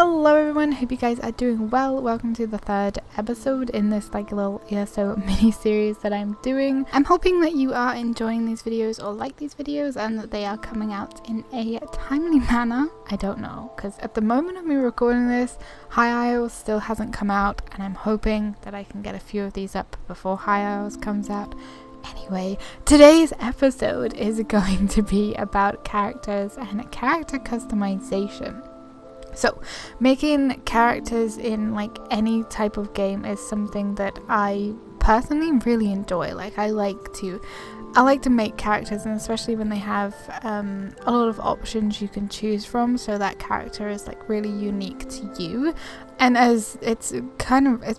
Hello everyone, hope you guys are doing well. Welcome to the third episode in this little ESO mini series that I'm doing. I'm hoping that you are enjoying these videos or like these videos and that they are coming out in a timely manner. I don't know, because at the moment of me recording this, High Isles still hasn't come out, and I'm hoping that I can get a few of these up before High Isles comes out. Anyway, today's episode is going to be about characters and character customization. So, making characters in any type of game is something that I personally really enjoy. I like to make characters, and especially when they have a lot of options you can choose from, so that character is really unique to you. And as it's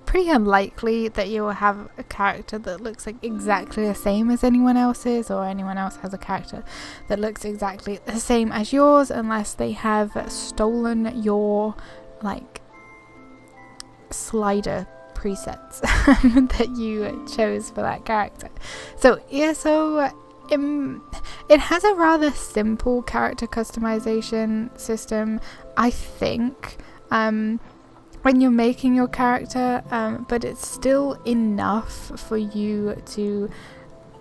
pretty unlikely that you will have a character that looks exactly the same as anyone else's, or anyone else has a character that looks exactly the same as yours, unless they have stolen your slider presets that you chose for that character. So ESO, it has a rather simple character customization system, I think, when you're making your character, but it's still enough for you to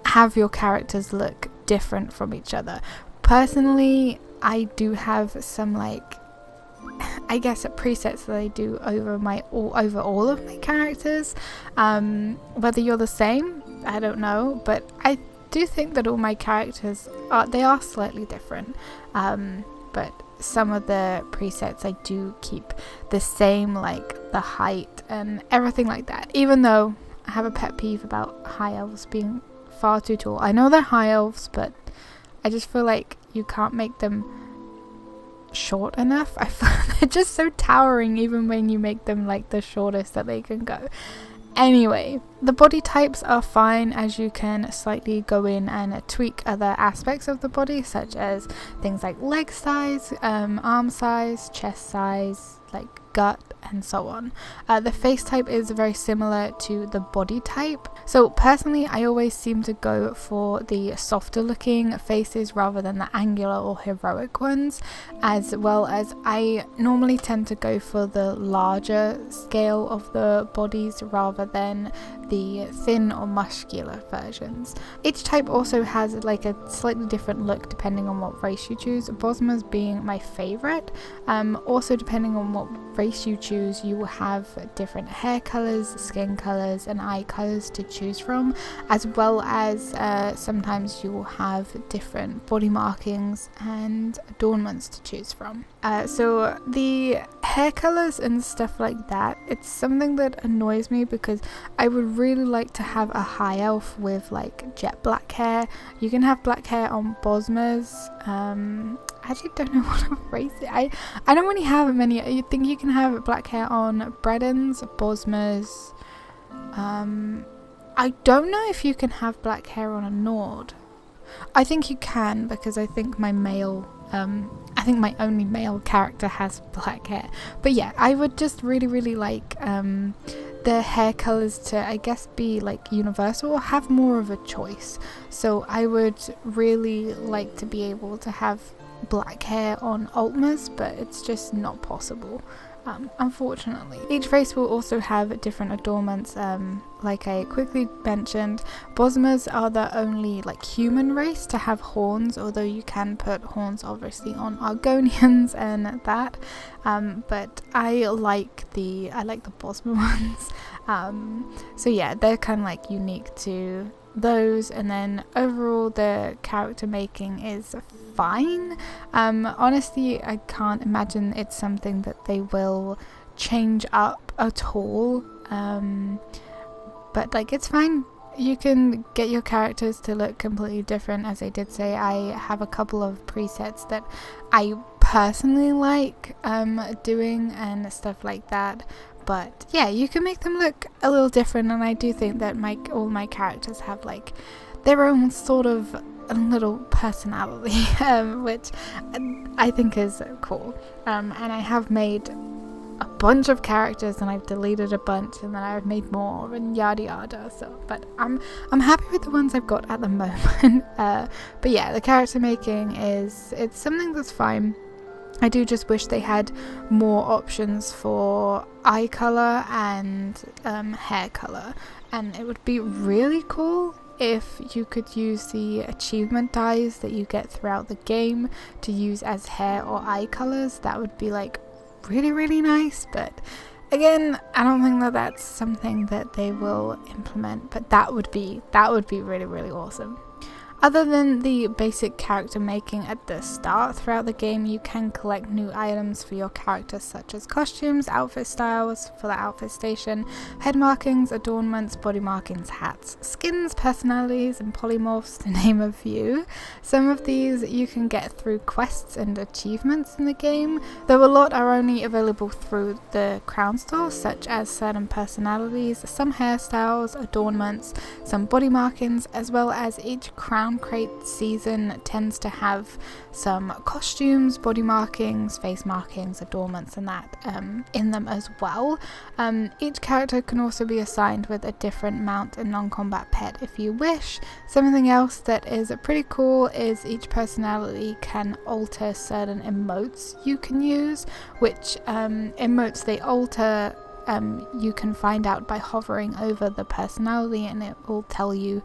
have your characters look different from each other. Personally, I do have some presets that I do over all of my characters. Whether you're the same, I don't know, but I do think that all my characters are slightly different. But some of the presets I do keep the same, the height and everything like that. Even though I have a pet peeve about high elves being far too tall. I know they're high elves, but I just feel like you can't make them short enough. I feel they're just so towering even when you make them the shortest that they can go. Anyway, the body types are fine, as you can slightly go in and tweak other aspects of the body, such as things like leg size, arm size, chest size, gut, and so on. The face type is very similar to the body type. So personally, I always seem to go for the softer looking faces rather than the angular or heroic ones, as well as I normally tend to go for the larger scale of the bodies rather than the thin or muscular versions. Each type also has a slightly different look depending on what race you choose, Bosma's being my favorite. Also, depending on what race you choose, you will have different hair colors, skin colors, and eye colors to choose from, as well as sometimes you will have different body markings and adornments to choose from. So the hair colors and stuff like that, it's something that annoys me, because I would really like to have a high elf with jet black hair. You can have black hair on Bosma's. I actually don't know what race I don't really have many. You think you can have black hair on Breden's, Bosma's. I don't know if you can have black hair on a Nord. I think you can, because I think my only male character has black hair. But yeah, I would just really like the hair colors to, I guess, be universal or have more of a choice. So I would really like to be able to have black hair on Altmas, but it's just not possible, unfortunately. Each race will also have different adornments. Like I quickly mentioned, Bosmas are the only human race to have horns, although you can put horns obviously on Argonians and that, but I like the Bosma ones. So yeah, they're kind of unique to those. And then overall the character making is fine. Honestly, I can't imagine it's something that they will change up at all, but it's fine. You can get your characters to look completely different. As I did say, I have a couple of presets that I personally like doing and stuff like that. But yeah, you can make them look a little different, and I do think that all my characters have their own sort of a little personality, which I think is cool. And I have made a bunch of characters, and I've deleted a bunch, and then I've made more, and yada yada. So, but I'm happy with the ones I've got at the moment. But yeah, the character making it's something that's fine. I do just wish they had more options for eye colour and hair colour, and it would be really cool if you could use the achievement dyes that you get throughout the game to use as hair or eye colours. That would be like really, really nice, but again, I don't think that that's something that they will implement, but that would be really, really awesome. Other than the basic character making at the start, throughout the game you can collect new items for your character, such as costumes, outfit styles for the outfit station, head markings, adornments, body markings, hats, skins, personalities, and polymorphs, to name a few. Some of these you can get through quests and achievements in the game, though a lot are only available through the crown store, such as certain personalities, some hairstyles, adornments, some body markings, as well as each crown crate season tends to have some costumes, body markings, face markings, adornments, and that in them as well. Each character can also be assigned with a different mount and non-combat pet if you wish. Something else that is pretty cool is each personality can alter certain emotes you can use, which emotes they alter you can find out by hovering over the personality, and it will tell you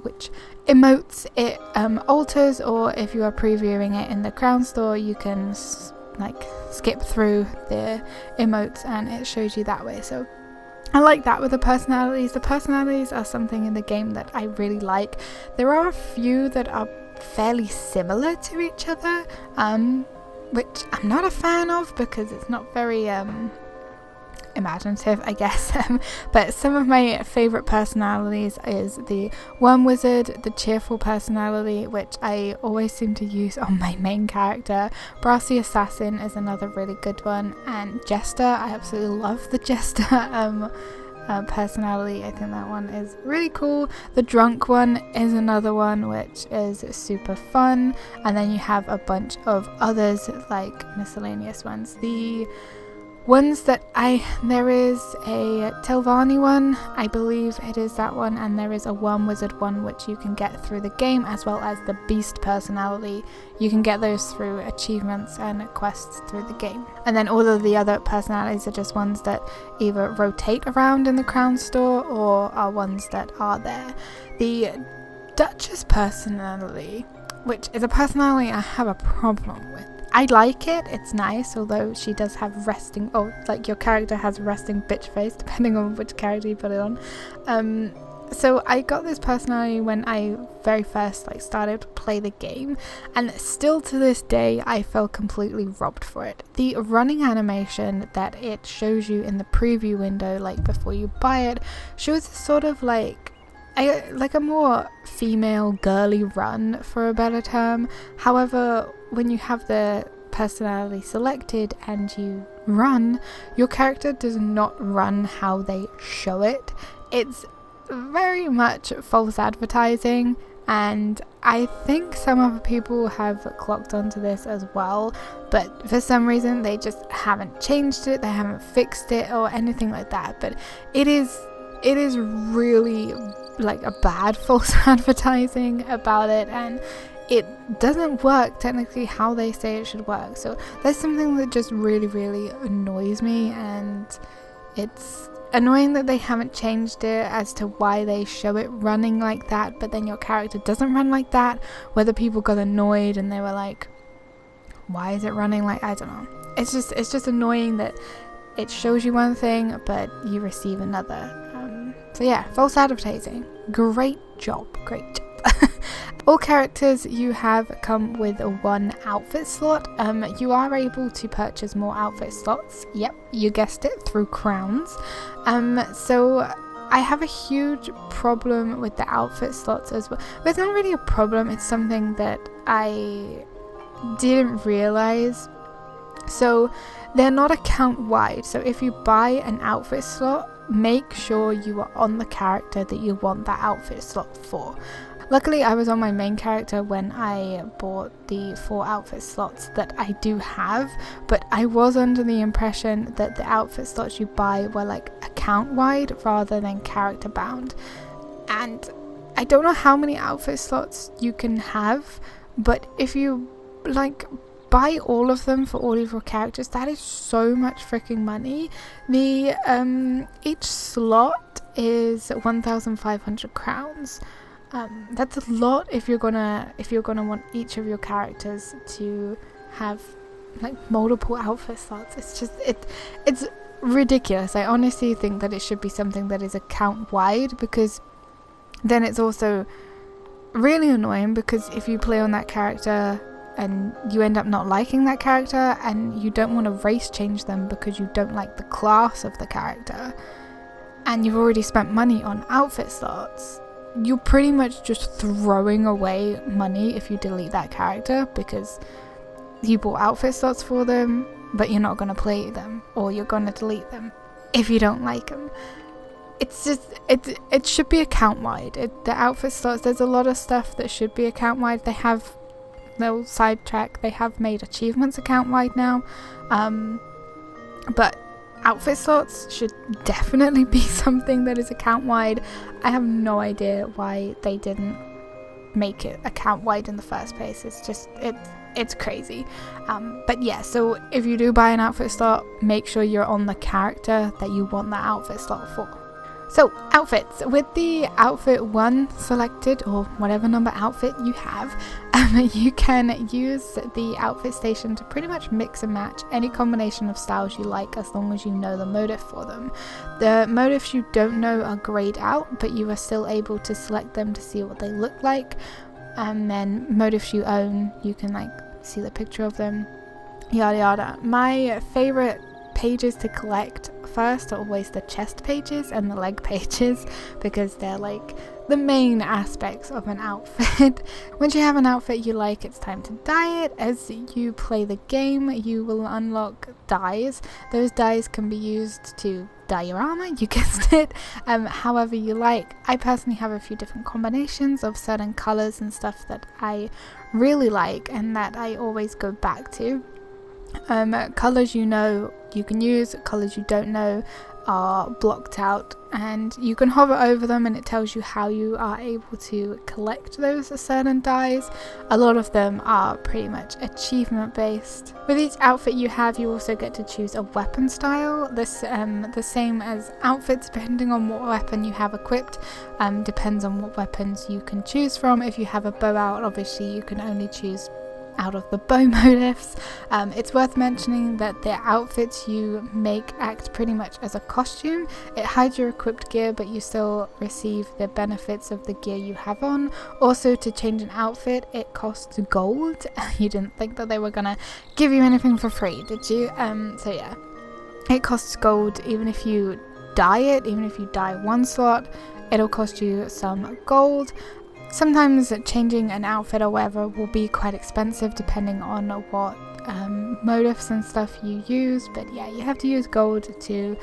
which emotes it alters, or if you are previewing it in the crown store you can skip through the emotes and it shows you that way. So I like that with the personalities. The personalities are something in the game that I really like. There are a few that are fairly similar to each other, which I'm not a fan of because it's not very imaginative, I guess. But some of my favourite personalities is the Worm Wizard, the Cheerful Personality, which I always seem to use on my main character. Brassy Assassin is another really good one, and Jester. I absolutely love the Jester personality. I think that one is really cool. The Drunk one is another one which is super fun, and then you have a bunch of others like miscellaneous ones. The ones that there is a Telvanni one, I believe it is that one, and there is a Worm Wizard one which you can get through the game, as well as the Beast personality. You can get those through achievements and quests through the game. And then all of the other personalities are just ones that either rotate around in the crown store or are ones that are there. The Duchess Personality, which is a personality I have a problem with. I like it, it's nice, although she does have resting, your character has resting bitch face, depending on which character you put it on. So I got this personality when I very first started to play the game, and still to this day I felt completely robbed for it. The running animation that it shows you in the preview window, before you buy it, shows a sort of a more female girly run, for a better term. However, when you have the personality selected and you run, your character does not run how they show it. It's very much false advertising, and I think some other people have clocked onto this as well, but for some reason they just haven't changed it, they haven't fixed it or anything like that. But it is really a bad false advertising about it, and it doesn't work technically how they say it should work. So there's something that just really, really annoys me, and it's annoying that they haven't changed it as to why they show it running like that, but then your character doesn't run like that. Whether people got annoyed and they were like, why is it running I don't know. It's just annoying that it shows you one thing but you receive another. So yeah, false advertising. Great job. All characters you have come with one outfit slot. You are able to purchase more outfit slots. Yep, you guessed it, through crowns. So I have a huge problem with the outfit slots as well. But it's not really a problem, it's something that I didn't realize. So they're not account wide. So if you buy an outfit slot, make sure you are on the character that you want that outfit slot for. Luckily, I was on my main character when I bought the 4 outfit slots that I do have, but I was under the impression that the outfit slots you buy were account wide rather than character bound. And I don't know how many outfit slots you can have, but if you buy all of them for all of your characters, that is so much freaking money. The each slot is 1,500 crowns. That's a lot if you're gonna want each of your characters to have like multiple outfit slots. It's ridiculous. I honestly think that it should be something that is account wide, because then it's also really annoying, because if you play on that character and you end up not liking that character and you don't want to race change them because you don't like the class of the character, and you've already spent money on outfit slots, you're pretty much just throwing away money if you delete that character, because you bought outfit slots for them but you're not going to play them, or you're going to delete them if you don't like them. It's just, it should be account wide. The outfit slots, there's a lot of stuff that should be account wide. They'll sidetrack, they have made achievements account wide now, but outfit slots should definitely be something that is account wide. I have no idea why they didn't make it account wide in the first place. It's just, it's crazy. But yeah, so if you do buy an outfit slot, make sure you're on the character that you want that outfit slot for. So outfits, with the outfit 1 selected, or whatever number outfit you have, you can use the outfit station to pretty much mix and match any combination of styles you like, as long as you know the motif for them. The motifs you don't know are grayed out, but you are still able to select them to see what they look like. And then motifs you own, you can like see the picture of them, yada yada. My favorite pages to collect first are always the chest pages and the leg pages, because they're like the main aspects of an outfit. Once you have an outfit you like, it's time to dye it. As you play the game, you will unlock dyes. Those dyes can be used to dye your armor, you guessed it, however you like. I personally have a few different combinations of certain colors and stuff that I really like and that I always go back to. Colors you know you can use, colors you don't know are blocked out, and you can hover over them and it tells you how you are able to collect those certain dyes. A lot of them are pretty much achievement based. With each outfit you have, you also get to choose a weapon style. This the same as outfits, depending on what weapon you have equipped, depends on what weapons you can choose from. If you have a bow out, obviously you can only choose out of the bow motifs. It's worth mentioning that the outfits you make act pretty much as a costume. It hides your equipped gear, but you still receive the benefits of the gear you have on. Also, to change an outfit, it costs gold. You didn't think that they were gonna give you anything for free, did you? So yeah, it costs gold. Even if you dye it, even if you dye 1 slot, it'll cost you some gold. Sometimes changing an outfit or whatever will be quite expensive depending on what motifs and stuff you use, but yeah, you have to use gold to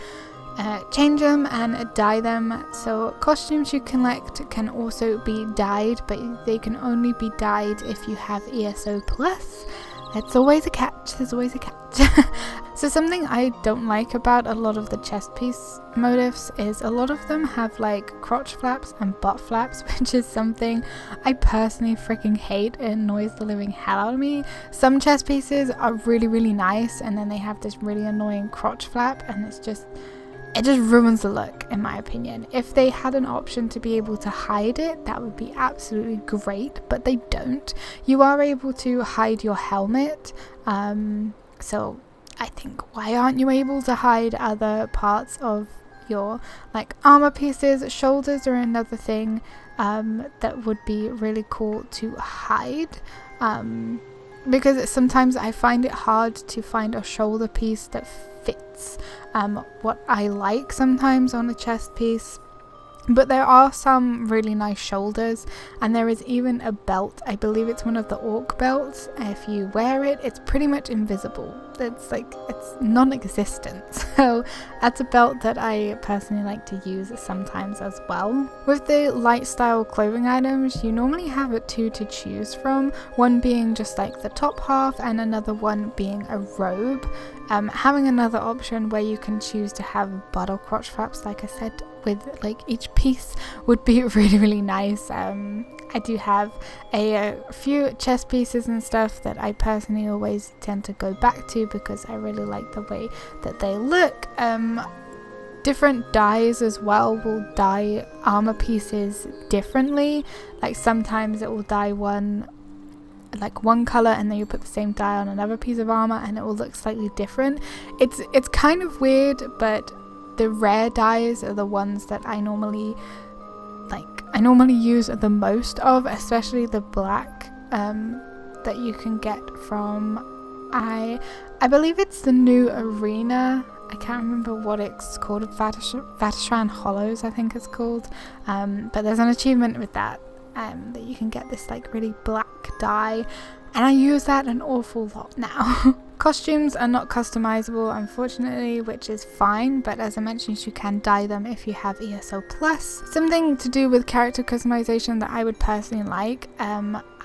change them and dye them. So costumes you collect can also be dyed, but they can only be dyed if you have ESO plus. It's always a catch, there's always a catch. So something I don't like about a lot of the chest piece motifs is a lot of them have like crotch flaps and butt flaps, which is something I personally freaking hate. It annoys the living hell out of me. Some chest pieces are really, really nice, and then they have this really annoying crotch flap, and it just ruins the look, in my opinion. If they had an option to be able to hide it, that would be absolutely great, but they don't. You are able to hide your helmet, so I think, why aren't you able to hide other parts of your like armor pieces? Shoulders are another thing that would be really cool to hide, because sometimes I find it hard to find a shoulder piece that fits what I like sometimes on a chest piece. But there are some really nice shoulders, and there is even a belt. I believe it's one of the orc belts. If you wear it, it's pretty much invisible. It's non-existent. So that's a belt that I personally like to use sometimes as well. With the light style clothing items, you normally have 2 to choose from. One being just like the top half, and another one being a robe. Having another option where you can choose to have bottle crotch flaps, like I said, with like each piece would be really nice. I do have a few chest pieces and stuff that I personally always tend to go back to because I really like the way that they look. Different dyes as well will dye armor pieces differently. Like sometimes it will dye one color and then you put the same dye on another piece of armor and it will look slightly different. It's kind of weird, but the rare dyes are the ones that I normally use the most of, especially the black that you can get from I believe it's the new arena. I can't remember what it's called. Vatashran Hollows, I think it's called. But there's an achievement with that you can get this like really black dye, and I use that an awful lot now. Costumes are not customizable, unfortunately, which is fine, but as I mentioned, you can dye them if you have ESO+. Something to do with character customization that I would personally like,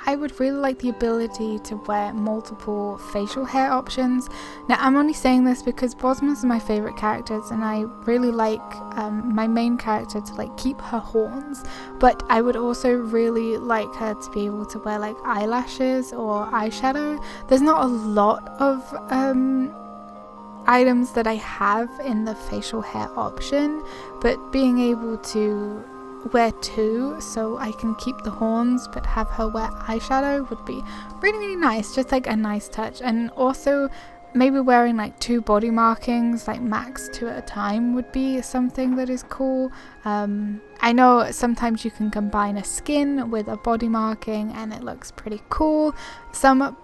I would really like the ability to wear multiple facial hair options. Now, I'm only saying this because Bosma's is my favourite characters, and I really like my main character to like keep her horns, but I would also really like her to be able to wear like eyelashes or eyeshadow. There's not a lot of items that I have in the facial hair option, but being able to wear two so I can keep the horns but have her wear eyeshadow would be really nice, just like a nice touch. And also maybe wearing like two body markings, like max 2 at a time, would be something that is cool. I know sometimes you can combine a skin with a body marking and it looks pretty cool. Some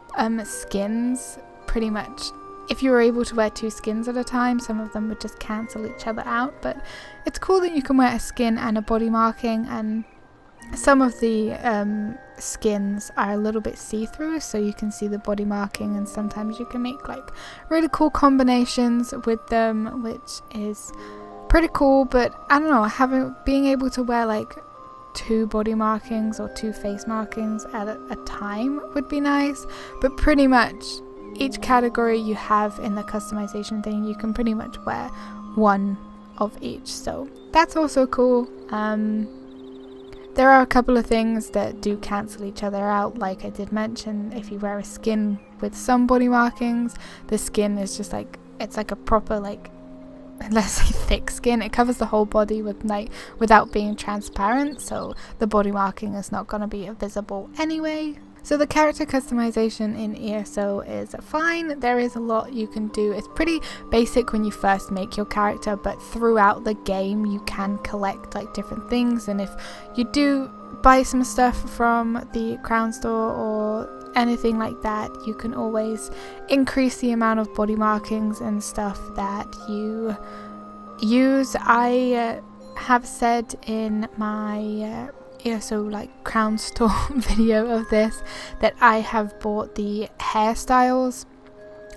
skins, pretty much, if you were able to wear 2 skins at a time, some of them would just cancel each other out, but it's cool that you can wear a skin and a body marking. And some of the skins are a little bit see-through, so you can see the body marking, and sometimes you can make like really cool combinations with them, which is pretty cool. But I don't know, being able to wear like 2 body markings or 2 face markings at a time would be nice. But pretty much each category you have in the customization thing, you can pretty much wear 1 of each, so that's also cool. There are a couple of things that do cancel each other out, like I did mention. If you wear a skin with some body markings, the skin is just like, it's like a proper, like, let's say thick skin. It covers the whole body without being transparent, so the body marking is not going to be visible anyway. So the character customization in ESO is fine. There is a lot you can do. It's pretty basic when you first make your character, but throughout the game you can collect like different things, and if you do buy some stuff from the Crown Store or anything like that, you can always increase the amount of body markings and stuff that you use. I have said in my ESO like Crown Store video of this that I have bought the hairstyles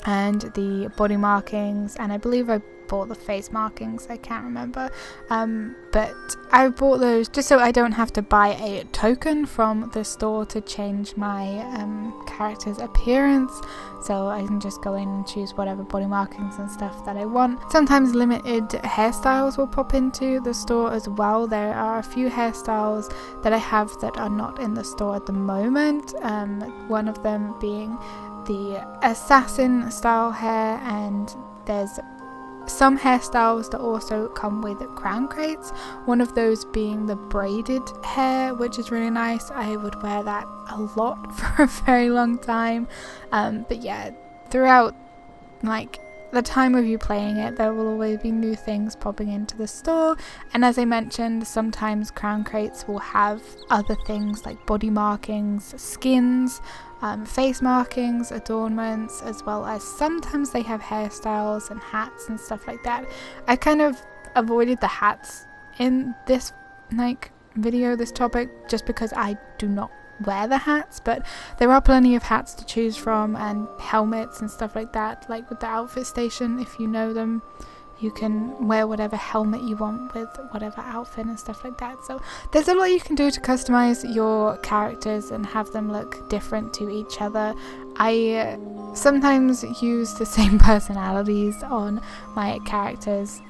and the body markings, and I believe I bought the face markings, I can't remember, but I bought those just so I don't have to buy a token from the store to change my character's appearance, so I can just go in and choose whatever body markings and stuff that I want. Sometimes limited hairstyles will pop into the store as well. There are a few hairstyles that I have that are not in the store at the moment, one of them being the assassin style hair, and there's some hairstyles that also come with crown crates, one of those being the braided hair, which is really nice. I would wear that a lot for a very long time, but yeah, throughout like the time of you playing it, there will always be new things popping into the store, and as I mentioned, sometimes crown crates will have other things like body markings, skins, face markings, adornments, as well as sometimes they have hairstyles and hats and stuff like that. I kind of avoided the hats in this this topic, just because I do not wear the hats, but there are plenty of hats to choose from, and helmets and stuff like that, like with the outfit station. If you know them, you can wear whatever helmet you want with whatever outfit and stuff like that. So there's a lot you can do to customize your characters and have them look different to each other. I sometimes use the same personalities on my characters.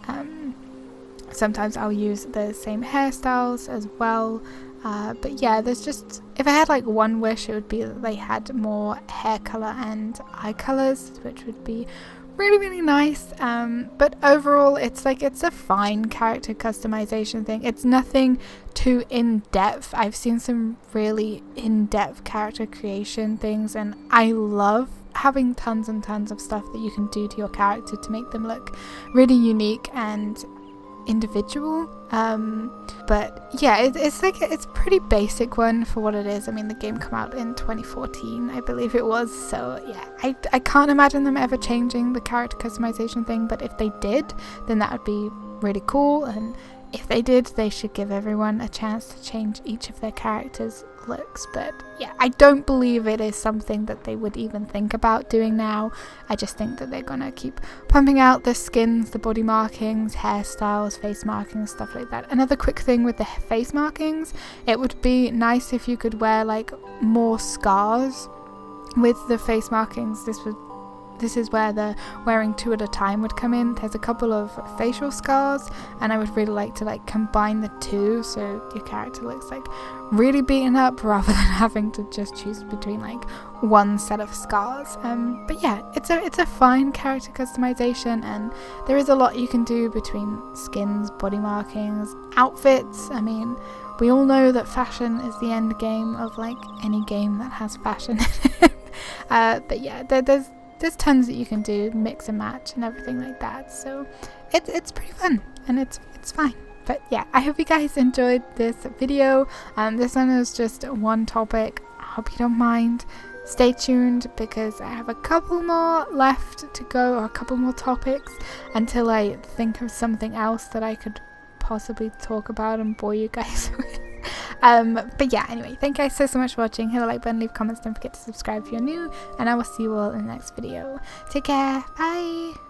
Sometimes I'll use the same hairstyles as well. But yeah, there's just, if I had like one wish, it would be that they had more hair color and eye colors, which would be really, really nice. But overall, it's a fine character customization thing. It's nothing too in-depth. I've seen some really in-depth character creation things, and I love having tons and tons of stuff that you can do to your character to make them look really unique and individual. But yeah, it's a pretty basic one for what it is. I mean, the game came out in 2014, I believe it was, so yeah, I can't imagine them ever changing the character customization thing, but if they did, then that would be really cool. And if they did, they should give everyone a chance to change each of their characters' looks. But yeah, I don't believe it is something that they would even think about doing now. I just think that they're gonna keep pumping out the skins, the body markings, hairstyles, face markings, stuff like that. Another quick thing with the face markings, it would be nice if you could wear like more scars with the face markings. This is where the wearing 2 at a time would come in. There's a couple of facial scars, and I would really like to like combine the 2 so your character looks like really beaten up rather than having to just choose between like one set of scars. But yeah, it's a fine character customization, and there is a lot you can do between skins, body markings, outfits. I mean, we all know that fashion is the end game of like any game that has fashion in it. But yeah, there's tons that you can do, mix and match and everything like that. So it's pretty fun, and it's fine. But yeah, I hope you guys enjoyed this video. This one is just one topic. I hope you don't mind. Stay tuned, because I have a couple more left to go, or a couple more topics, until I think of something else that I could possibly talk about and bore you guys with. But yeah, anyway, thank you guys so much for watching. Hit the like button, leave comments, don't forget to subscribe if you're new, and I will see you all in the next video. Take care, bye.